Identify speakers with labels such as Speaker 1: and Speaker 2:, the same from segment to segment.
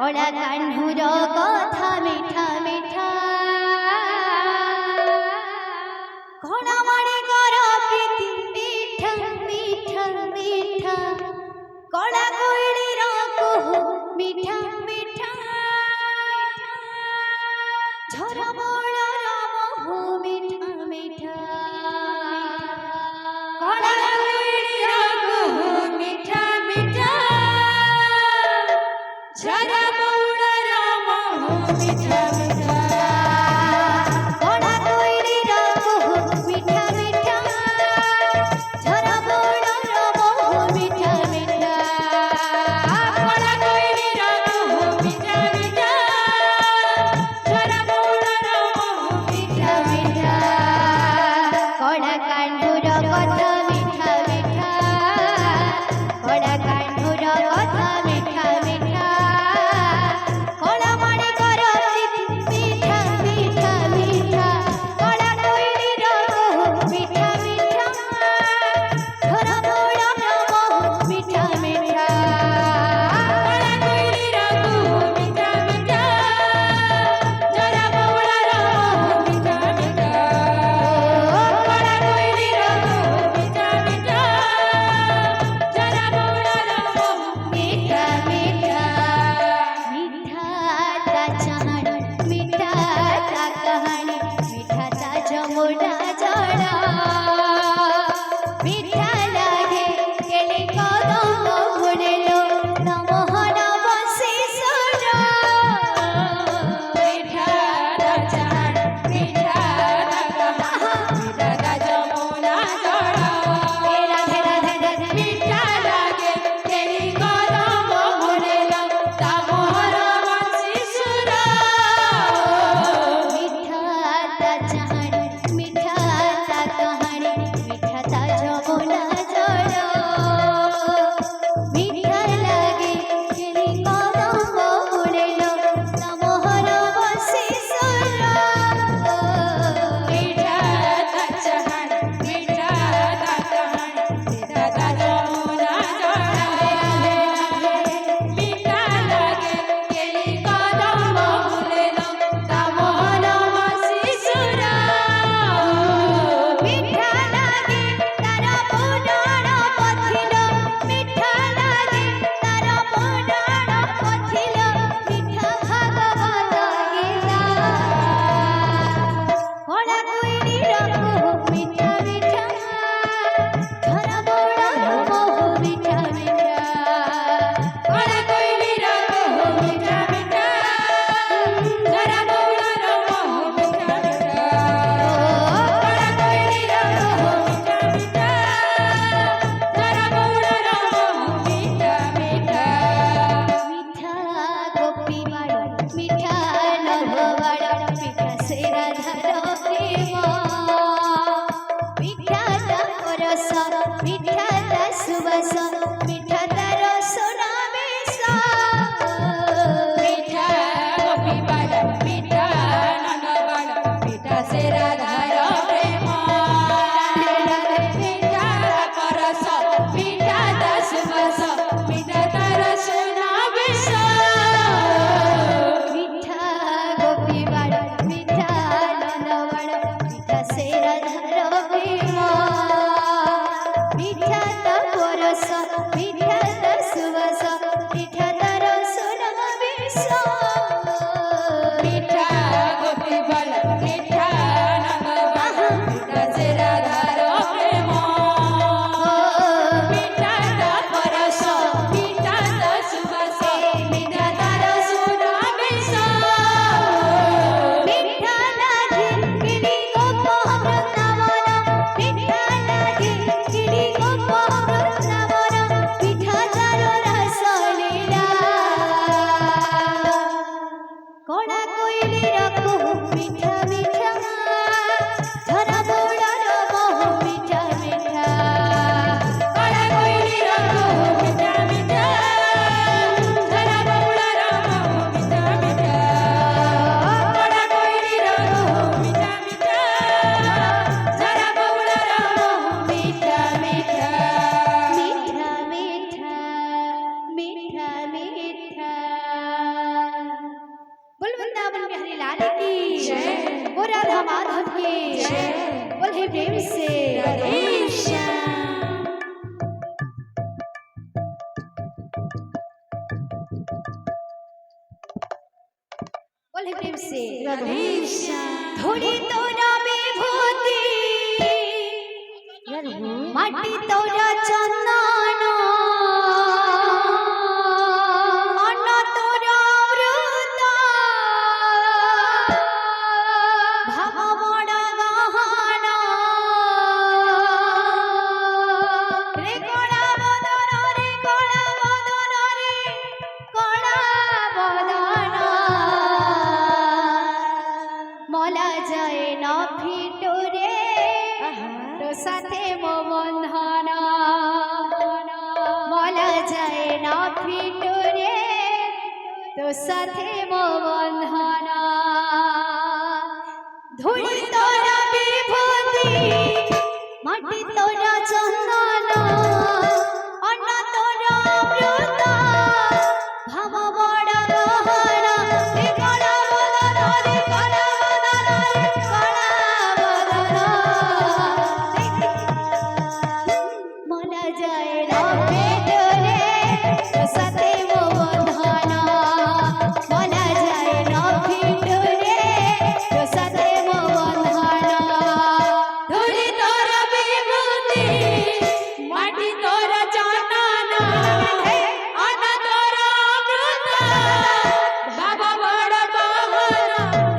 Speaker 1: ওরা কান্নুর কথা মিঠা মিঠা ঘোড়া মারি কর প্রীতি মিঠা মিঠা মিঠা কড়া কইলির কুহু মিঠা মিঠা ঝরা বড়র বহু মিঠা মিঠা কড়া কইলির কুহু মিঠা মিঠা ঝরা বড়র বহু মিঠা মিঠা কড়া কইলির কুহু মিঠা মিঠা ঝরা বড়র বহু মিঠা মিঠা কড়া কইলির কুহু মিঠা মিঠা ঝরা বড়র বহু মিঠা মিঠা কড়া কান্ডুর কথা মিঠা মিঠা কড়া কান্ডুর কথা মিঠা মিঠা কড়া মারি কর প্রীতি মিঠা মিঠা মিঠা কড়া কইলির কুহু মিঠা মিঠা ঝরা বড়র বহু মিঠা মিঠা কড়া কইলির কুহু মিঠা মিঠা ঝরা বড়র বহু মিঠা মিঠা কড়া কইলির কুহু মিঠা মিঠা ঝরা বড়র বহু মিঠা মিঠা মিঠা তা চাঁদ মিঠা তা কাহানি মিঠা তা যমুনা জড়া মিঠা লাগে কেলি কদম ঘুরেলো নমহন বসে সরা মিঠা তা চাঁদ মিঠা তা কাহানি মিঠা তা যমুনা জড়া রাধে রাধে রাধে মিঠা লাগে কেলি কদম ঘুরেলো নমহন বসে সরা মিঠা তা চাঁদ মিঠা তা কাহানি মিঠা তা যমুনা জড়া মিঠা লাগে কেলি কদম ঘুরেলো নমহন বসে সরা মিঠা তা চাঁদ মিঠা তা কাহানি মিঠা তা যমুনা জড়া মিঠা লাগে কেলি কদম ঘুরেলো নমহন বসে সরা মিঠা লাগে তার পুরাণ পথিল মিঠা লাগে তার পুরাণ পথিল মিঠা ভাগবত গীতা কড়া কইলির কুহু মিঠা মিঠা ঝরা বড়র বহু মিঠা মিঠা কড়া কইলির কুহু মিঠা মিঠা ঝরা বড়র বহু মিঠা মিঠা কড়া কইলির কুহু মিঠা মিঠা ঝরা বড়র বহু মিঠা মিঠা মিঠা গোপী বাড়ি মিঠা নভবাড়ি মিঠা সে রাধার প্রেম মিঠা তা রস মিঠা তা সুবাস মিঠা তা রসনা বেশ মিঠা গোপী বাড়ি মিঠা নভবাড়ি মিঠা সে রাধার প্রেম মিঠা তা রস মিঠা তা সুবাস মিঠা তা রসনা বেশ মিঠা গোপী বাড়ি মিঠা নন্দবাড়ি মিঠা সে রাধার প্রেম মিঠা তা রস মিঠা তা সুবাস মিঠা তা রসনা বেশ মিঠা গোপী বাড়ি মিঠা নন্দবাড়ি মিঠা সে রাধার প্রেম মিঠা তা রস মিঠা তা সুবাস মিঠা তা রসনা বেশ মিঠা লাগে কিলি গোপ বৃন্দাবন মিঠা লাগে কিলি গোপ বৃন্দাবন মিঠা চার রস লীলা কড়া কইলির কুহু মিঠা মিঠা ঝরা বড়র বহু মিঠা মিঠা কড়া কইলির কুহু মিঠা মিঠা ঝরা বড়র বহু মিঠা মিঠা কড়া কইলির কুহু মিঠা মিঠা ঝরা বড়র বহু মিঠা মিঠা মিঠা মিঠা মিঠা মিঠা वो राधा माधव की बोले प्रेम से राधे श्याम। बोले प्रेम से राधे श्याम। थोड़ी तोरा विभूति माटी तोरा चंदन अन्न तोरा अमृत भाव बड़ गहन रे कड़ा बदन रे कड़ा बदन रे कड़ा बदन मला जाए ना फिटो रे तो साथे मो बंधन मला जाए ना फिटो रे तो साथे मो बंधन धूଳି तोरा विभूति माटी तोरा चंदन अन्न तोरा अमृत भाव बड़ गहन रे कड़ा बदन रे कड़ा बदन रे कड़ा बदन मला जाए ना भेटो रे तो साथे मो बंधन मला जाए ना भेटो रे तो साथे मो बंधन
Speaker 2: धूଳି तोरा विभूति माटी तोरा चंदन अन्न तोरा अमृत भाव बड़ गहन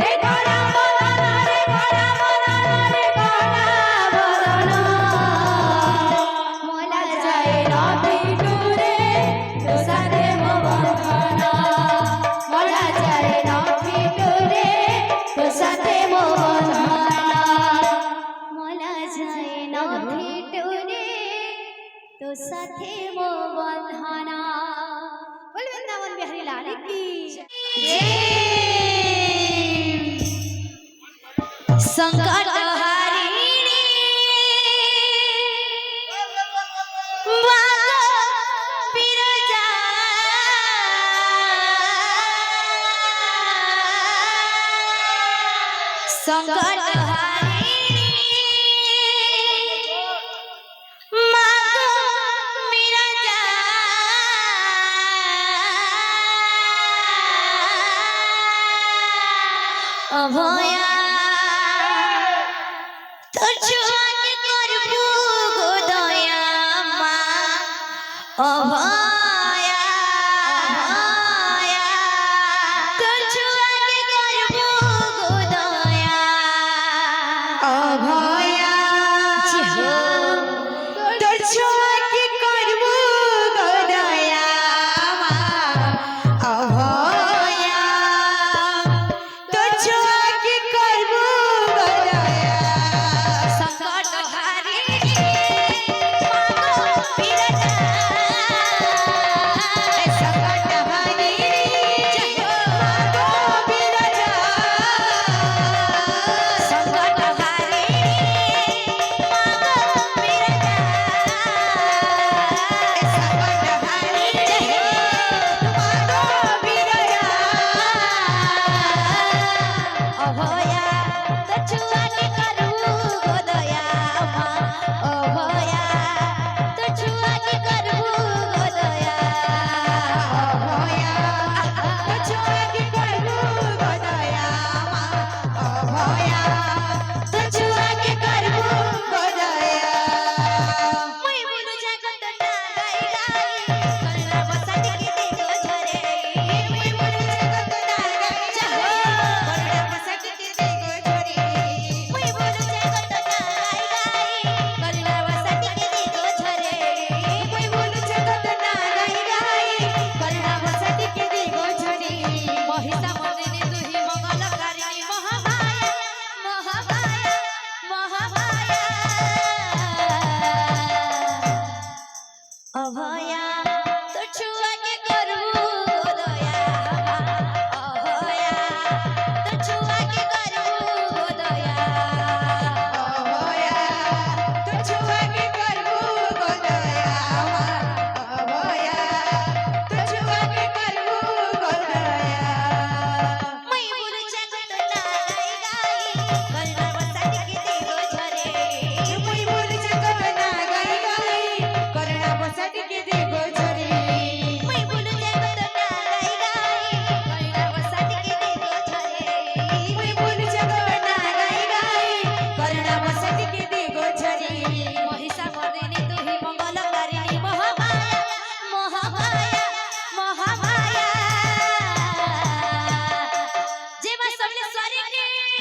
Speaker 2: रे कड़ा बदन रे कड़ा बदन रे कड़ा बदन
Speaker 1: मला जाए ना
Speaker 2: भेटो रे तो साथे मो बंधन
Speaker 1: मला जाए ना भेटो रे तो साथे मो बंधन मला जाए ना भेटो रे तो साथे मो बंधन। बोल वृंदावन बिहारी लाल की संकट हारिणी मागो बिरजा संकट हारिणी मागो बिरजा अभया তোর ছোঁয়াকে করবো গো দয়া মা অভয়া অভয়া তোর ছোঁয়াকে করবো গো দয়া
Speaker 2: अभया তোর ছোঁয়াকে করব গো দয়া মা অভয়া তোর ছোঁয়াকে করব গো দয়া
Speaker 1: संकट हारिणी मागो बिरजा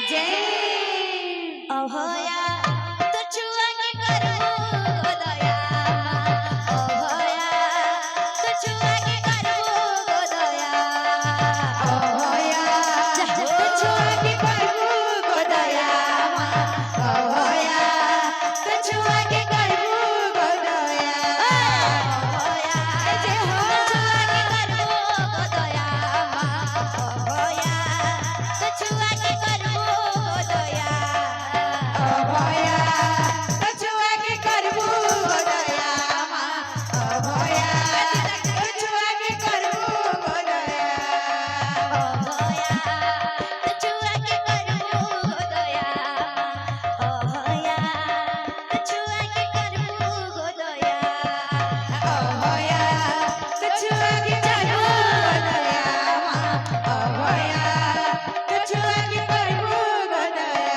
Speaker 1: जय अभया तो छुआ के करू गो दया अभया तो छुआ के करू गो दया अभया तो छुआ के करू गो दया अभया तो छुआ के करू गो दया अभया जे हो छुआ के करू गो दया अभया तो छुआ के करू गो दया अभया तो छुआ के करू गो दया अभया तो छुआ के करू गो दया अभया तो छुआ के करू गो दया अभया तो छुआ के करू गो दया अभया तो छुआ के करू गो दया अभया तो छुआ के करू गो दया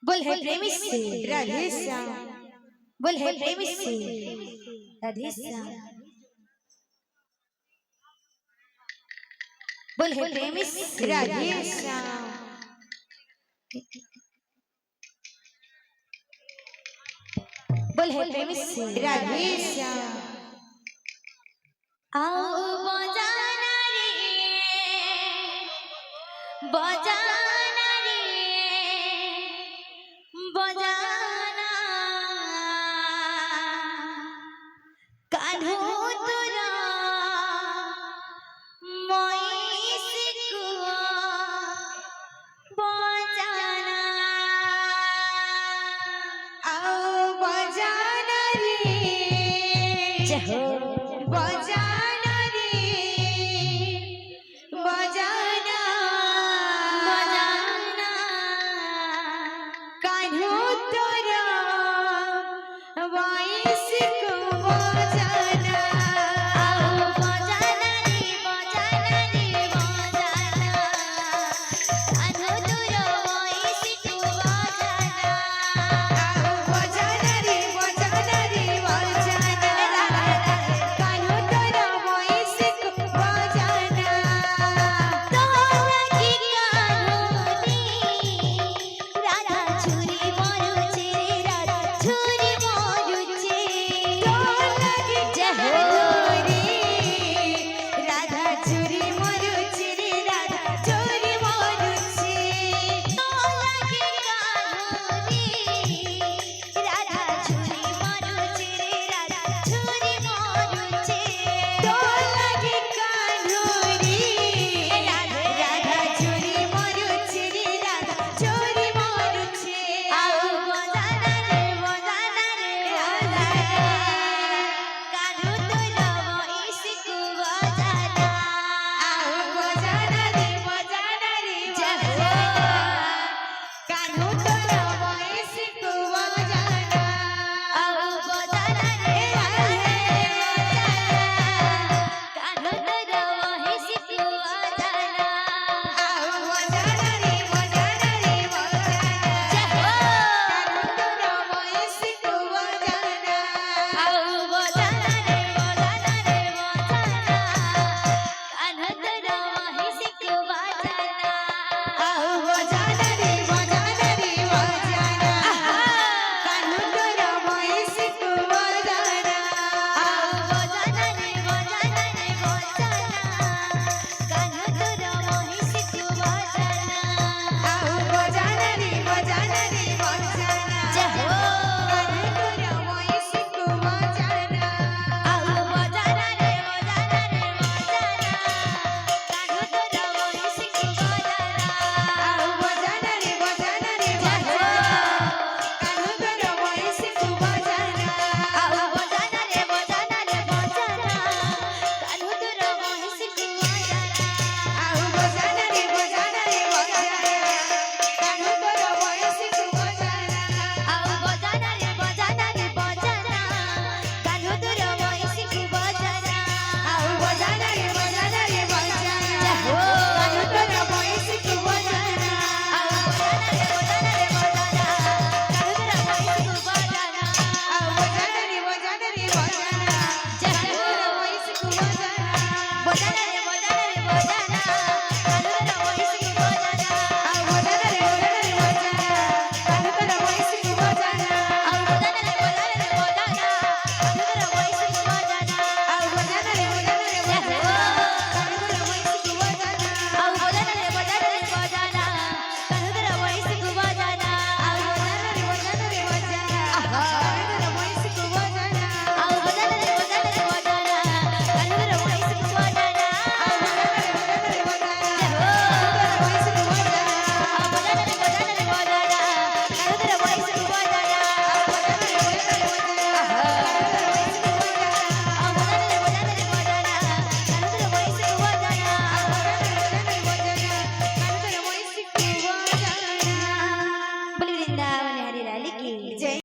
Speaker 1: बोल है प्रेमी से राधे श्याम बोल है प्रेमी से राधे श्याम बोल है प्रेमी से राधे श्याम बोल है प्रेमी से राधे श्याम आओ बजाना रे बजाना रे बजाना कान्हो तोरा मोइसिकुआ बजाना आओ बजाना रे जय हो